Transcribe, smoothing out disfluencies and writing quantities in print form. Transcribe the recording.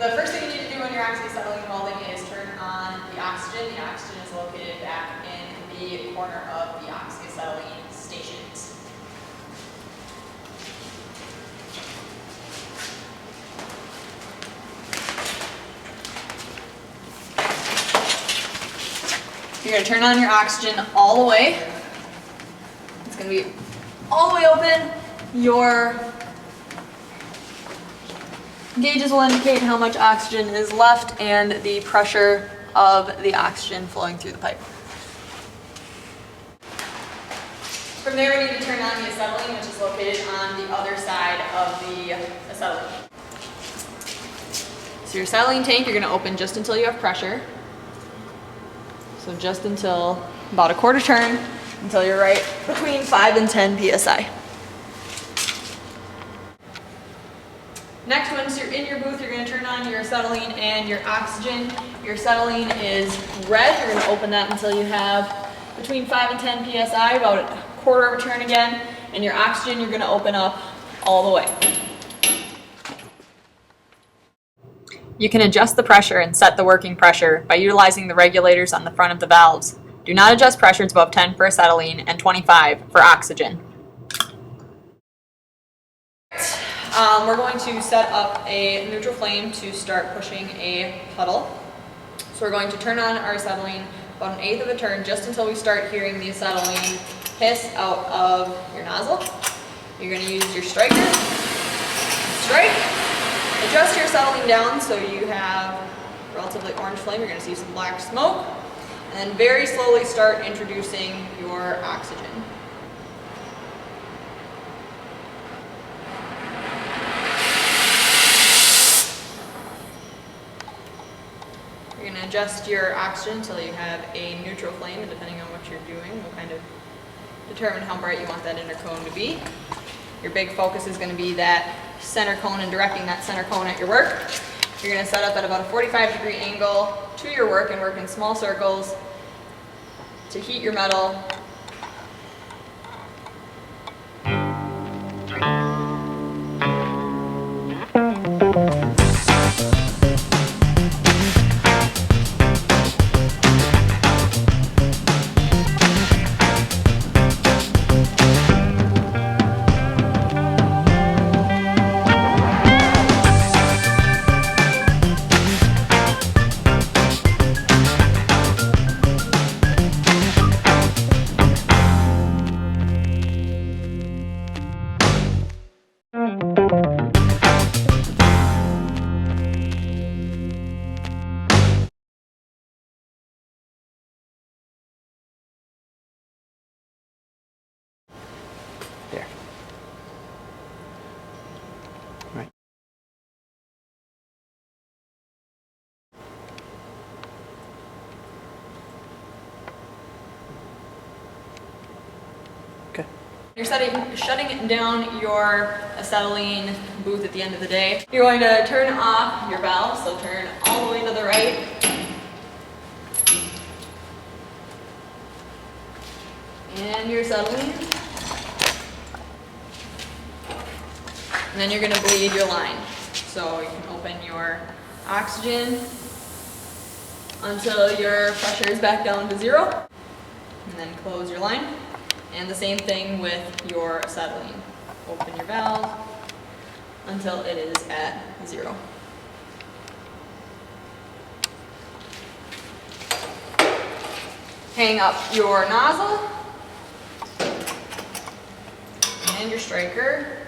The first thing you need to do when you're oxyacetylene welding is turn on the oxygen. The oxygen is located back in the corner of the oxyacetylene stations. You're going to turn on your oxygen all the way. It's going to be all the way open. Your gauges will indicate how much oxygen is left and the pressure of the oxygen flowing through the pipe. From there, we need to turn on the acetylene, which is located on the other side of the acetylene. So your acetylene tank, you're going to open just until you have pressure. So just until about a quarter turn, until you're right between 5 and 10 psi. Next, once you're in your booth, you're going to turn on your acetylene and your oxygen. Your acetylene is red. You're going to open that until you have between 5 and 10 psi, about a quarter of a turn again. And your oxygen, you're going to open up all the way. You can adjust the pressure and set the working pressure by utilizing the regulators on the front of the valves. Do not adjust pressures above 10 for acetylene and 25 for oxygen. We're going to set up a neutral flame to start pushing a puddle. So we're going to turn on our acetylene about 1/8 of a turn just until we start hearing the acetylene hiss out of your nozzle. You're going to use your striker, strike, adjust your acetylene down so you have relatively orange flame. You're going to see some black smoke, and then very slowly start introducing your oxygen. You're going to adjust your oxygen until you have a neutral flame, and depending on what you're doing will kind of determine how bright you want that inner cone to be. Your big focus is going to be that center cone and directing that center cone at your work. You're going to set up at about a 45-degree angle to your work and work in small circles to heat your metal. There. Right. Okay. You're shutting down your acetylene booth at the end of the day. You're going to turn off your valve, so turn all the way to the right. And your acetylene. And then you're going to bleed your line. So you can open your oxygen until your pressure is back down to 0. And then close your line. And the same thing with your acetylene. Open your valve until it is at 0. Hang up your nozzle and your striker.